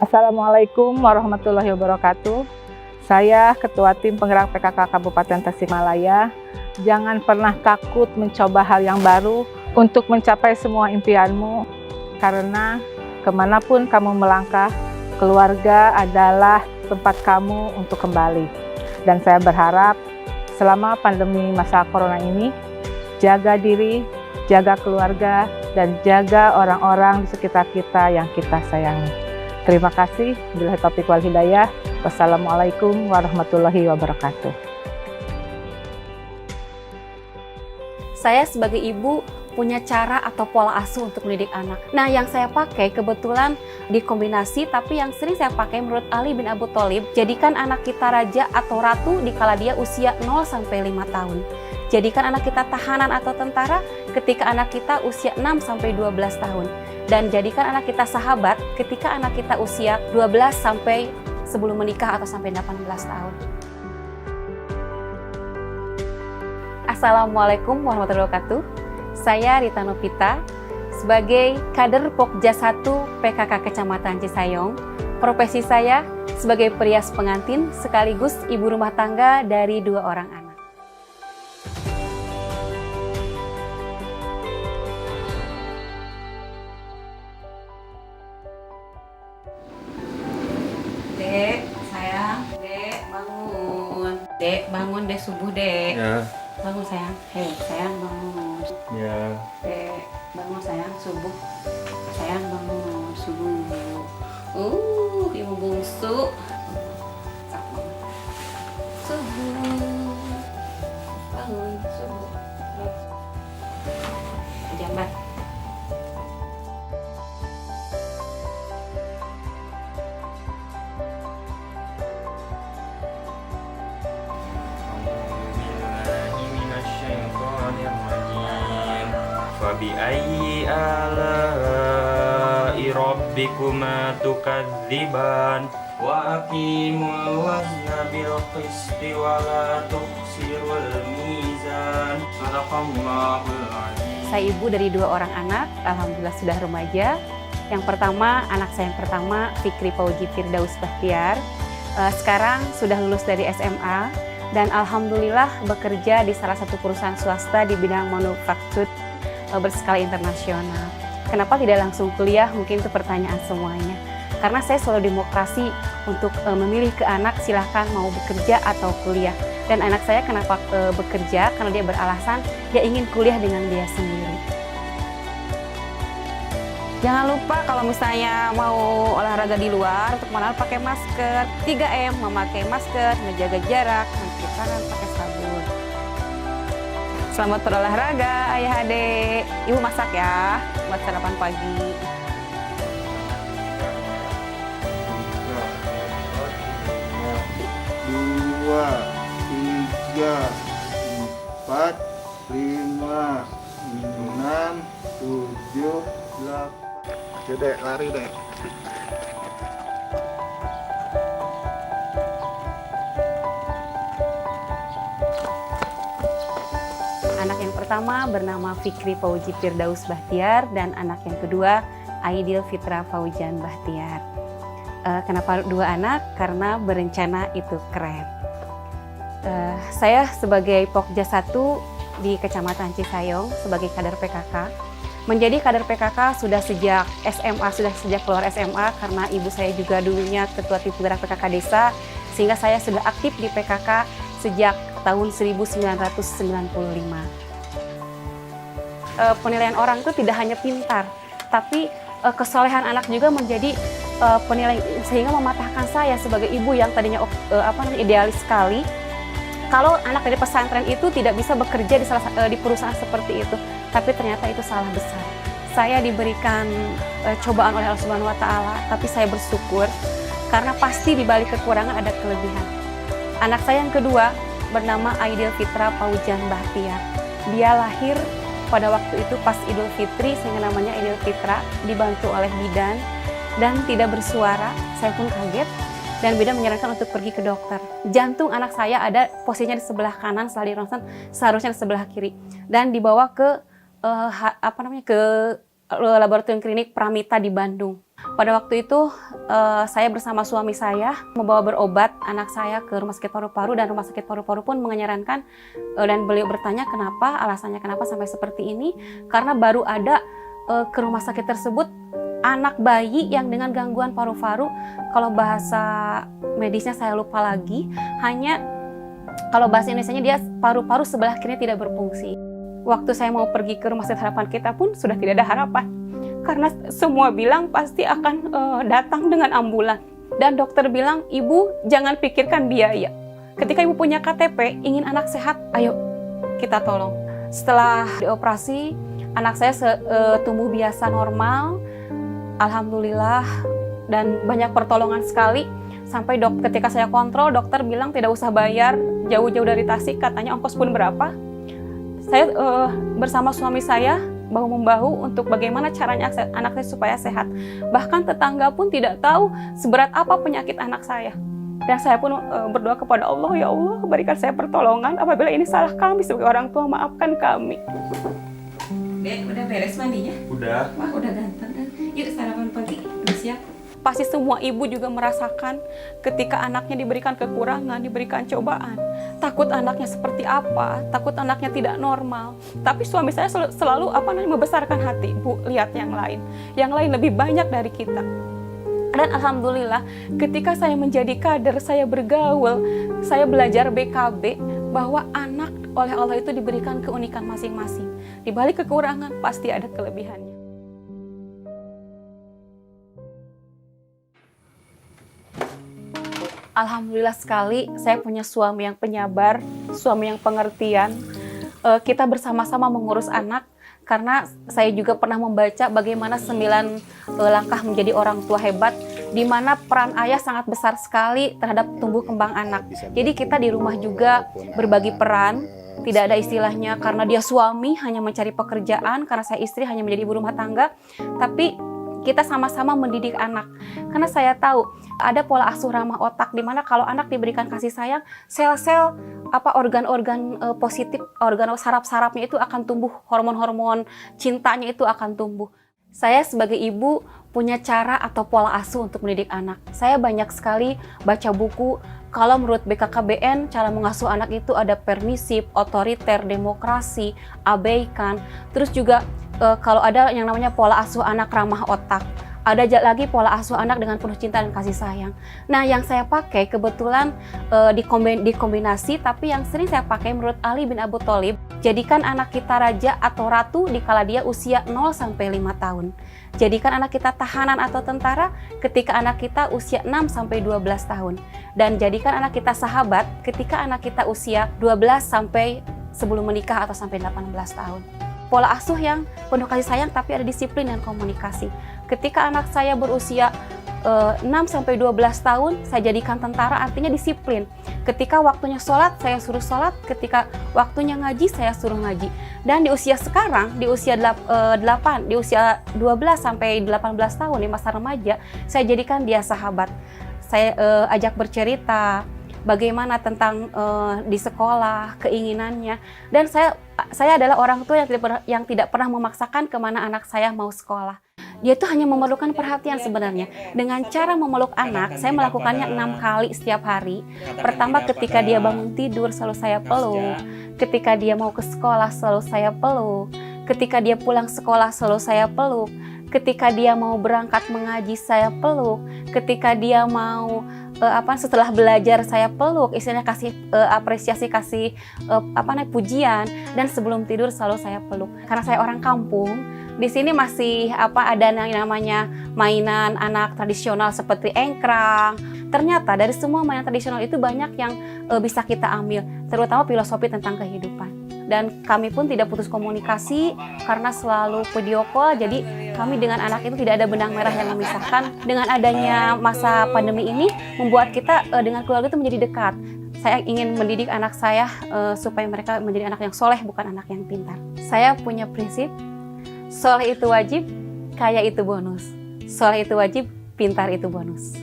Assalamualaikum warahmatullahi wabarakatuh. Saya Ketua Tim Penggerak PKK Kabupaten Tasikmalaya. Jangan pernah takut mencoba hal yang baru untuk mencapai semua impianmu. Karena kemanapun kamu melangkah, keluarga adalah tempat kamu untuk kembali. Dan saya berharap selama pandemi masa corona ini, jaga diri, jaga keluarga, dan jaga orang-orang di sekitar kita yang kita sayangi. Terima kasih. Billahi taufiq wal hidayah. Wassalamualaikum warahmatullahi wabarakatuh. Saya sebagai ibu punya cara atau pola asuh untuk mendidik anak. Nah, yang saya pakai kebetulan dikombinasi, tapi yang sering saya pakai menurut Ali bin Abu Thalib, jadikan anak kita raja atau ratu dikala dia usia 0-5 tahun. Jadikan anak kita tahanan atau tentara ketika anak kita usia 6-12 tahun. Dan jadikan anak kita sahabat ketika anak kita usia 12 sampai sebelum menikah atau sampai 18 tahun. Assalamualaikum warahmatullahi wabarakatuh. Saya Rita Novita sebagai kader Pokja 1 PKK Kecamatan Cisayong. Profesi saya sebagai perias pengantin sekaligus ibu rumah tangga dari 2 orang anak. Dek, sayang, Dek bangun. Dek bangun, Dek subuh, Dek. Ya. Bangun sayang, hei sayang bangun. Ya. Dek bangun sayang, subuh. Sayang bangun, subuh. Ibu bungsu. Subuh. Bangun, subuh. Jambat. Fabi'ayyi ala'i rabbikuma tukadziban wa aqimul wazna bil qisti wa la tukhsirul mizan. Shadaqallahul azim. Saya ibu dari 2 orang anak, alhamdulillah sudah remaja. Yang pertama, anak saya yang pertama, Fikri Fauji Firdaus Bahtiar. Sekarang sudah lulus dari SMA dan alhamdulillah bekerja di salah satu perusahaan swasta di bidang manufaktur berskala internasional. Kenapa tidak langsung kuliah? Mungkin itu pertanyaan semuanya. Karena saya selalu demokrasi untuk memilih ke anak silahkan mau bekerja atau kuliah. Dan anak saya kenapa bekerja? Karena dia beralasan dia ingin kuliah dengan dia sendiri. Jangan lupa kalau misalnya mau olahraga di luar, untuk malam pakai masker, 3M, memakai masker, menjaga jarak, mencuci tangan pakai sabun. Selamat berolahraga ayah adek. Ibu masak ya buat sarapan pagi. Dua, tiga, empat, lima, enam, tujuh, delapan. Oke dek, lari dek. Anak yang pertama bernama Fikri Fauji Firdaus Bahtiar dan anak yang kedua Aidil Fitra Faujan Bahtiar. Kenapa 2 anak? Karena berencana itu keren. Saya sebagai Pokja 1 di Kecamatan Cisayong sebagai kader PKK. Menjadi kader PKK sudah sejak SMA, sudah sejak keluar SMA karena ibu saya juga dulunya ketua tim penggerak PKK desa, sehingga saya sudah aktif di PKK sejak tahun 1995. Penilaian orang itu tidak hanya pintar, tapi kesolehan anak juga menjadi penilaian, sehingga mematahkan saya sebagai ibu yang tadinya idealis sekali. Kalau anak dari pesantren itu tidak bisa bekerja di perusahaan seperti itu, tapi ternyata itu salah besar. Saya diberikan cobaan oleh Allah Subhanahu wa Ta'ala, tapi saya bersyukur karena pasti di balik kekurangan ada kelebihan. Anak saya yang kedua bernama Aidil Fitra Faujan Bahtiar. Dia lahir pada waktu itu pas Idul Fitri, sehingga namanya Aidil Fitra, dibantu oleh bidan dan tidak bersuara. Saya pun kaget dan bidan menyarankan untuk pergi ke dokter. Jantung anak saya ada posisinya di sebelah kanan, setelah di ronsen seharusnya di sebelah kiri, dan dibawa ke ke laboratorium klinik Pramita di Bandung. Pada waktu itu saya bersama suami saya membawa berobat anak saya ke rumah sakit paru-paru, dan rumah sakit paru-paru pun menyarankan dan beliau bertanya kenapa, alasannya kenapa sampai seperti ini, karena baru ada ke rumah sakit tersebut anak bayi yang dengan gangguan paru-paru. Kalau bahasa medisnya saya lupa lagi, hanya kalau bahasa Indonesianya dia paru-paru sebelah kiri tidak berfungsi. Waktu saya mau pergi ke rumah sakit Harapan Kita pun sudah tidak ada harapan, karena semua bilang pasti akan datang dengan ambulan. Dan dokter bilang, ibu jangan pikirkan biaya. Ketika ibu punya KTP, ingin anak sehat, ayo kita tolong. Setelah dioperasi, anak saya tumbuh biasa normal, alhamdulillah, dan banyak pertolongan sekali. Sampai ketika saya kontrol, dokter bilang tidak usah bayar jauh-jauh dari Tasik, katanya ongkos pun berapa. Saya bersama suami saya bahu-membahu untuk bagaimana caranya anak saya supaya sehat. Bahkan tetangga pun tidak tahu seberat apa penyakit anak saya. Dan saya pun berdoa kepada Allah, ya Allah berikan saya pertolongan, apabila ini salah kami sebagai orang tua, maafkan kami. Dek, udah beres mandinya? Udah. Wah, udah ganteng kan? Yuk sarapan pagi, udah siap? Pasti semua ibu juga merasakan ketika anaknya diberikan kekurangan, diberikan cobaan. Takut anaknya seperti apa, takut anaknya tidak normal. Tapi suami saya selalu membesarkan hati, Bu, lihat yang lain. Yang lain lebih banyak dari kita. Dan alhamdulillah ketika saya menjadi kader, saya bergaul, saya belajar BKB, bahwa anak oleh Allah itu diberikan keunikan masing-masing. Di balik kekurangan pasti ada kelebihannya. Alhamdulillah sekali saya punya suami yang penyabar, suami yang pengertian. Kita bersama-sama mengurus anak, karena saya juga pernah membaca bagaimana 9 langkah menjadi orang tua hebat, di mana peran ayah sangat besar sekali terhadap tumbuh kembang anak. Jadi kita di rumah juga berbagi peran, tidak ada istilahnya karena dia suami hanya mencari pekerjaan, karena saya istri hanya menjadi ibu rumah tangga, tapi kita sama-sama mendidik anak. Karena saya tahu ada pola asuh ramah otak, di mana kalau anak diberikan kasih sayang, sel-sel organ-organ positif, organ saraf-sarafnya itu akan tumbuh, hormon-hormon cintanya itu akan tumbuh. Saya sebagai ibu punya cara atau pola asuh untuk mendidik anak. Saya banyak sekali baca buku. Kalau menurut BKKBN, cara mengasuh anak itu ada permisif, otoriter, demokrasi, abaikan. Terus juga kalau ada yang namanya pola asuh anak ramah otak. Ada lagi pola asuh anak dengan penuh cinta dan kasih sayang. Nah, yang saya pakai kebetulan dikombinasi, tapi yang sering saya pakai menurut Ali bin Abu Thalib, jadikan anak kita raja atau ratu dikala dia usia 0-5 tahun. Jadikan anak kita tahanan atau tentara ketika anak kita usia 6-12 tahun. Dan jadikan anak kita sahabat ketika anak kita usia 12 sampai sebelum menikah atau sampai 18 tahun. Pola asuh yang penuh kasih sayang tapi ada disiplin dan komunikasi. Ketika anak saya berusia 6-12 tahun, saya jadikan tentara, artinya disiplin. Ketika waktunya sholat, saya suruh sholat. Ketika waktunya ngaji, saya suruh ngaji. Dan di usia sekarang, di usia 12 sampai 18 tahun, di masa remaja, saya jadikan dia sahabat. Saya ajak bercerita bagaimana tentang di sekolah, keinginannya. Dan saya adalah orang tua yang tidak pernah memaksakan kemana anak saya mau sekolah. Dia itu hanya memerlukan perhatian sebenarnya. Dengan cara memeluk anak, saya melakukannya 6 kali setiap hari. Pertama, ketika dia bangun tidur, selalu saya peluk. Ketika dia mau ke sekolah, selalu saya peluk. Ketika dia pulang sekolah, selalu saya peluk. Ketika dia mau berangkat mengaji, saya peluk. Ketika dia mau setelah belajar, saya peluk. Istilahnya kasih apresiasi, kasih pujian. Dan sebelum tidur selalu saya peluk. Karena saya orang kampung, di sini masih ada yang namanya mainan anak tradisional seperti engkrang. Ternyata dari semua mainan tradisional itu banyak yang bisa kita ambil, terutama filosofi tentang kehidupan. Dan kami pun tidak putus komunikasi karena selalu video call. Jadi kami dengan anak itu tidak ada benang merah yang memisahkan. Dengan adanya masa pandemi ini membuat kita dengan keluarga itu menjadi dekat. Saya ingin mendidik anak saya supaya mereka menjadi anak yang soleh, bukan anak yang pintar. Saya punya prinsip, soleh itu wajib, kaya itu bonus. Soleh itu wajib, pintar itu bonus.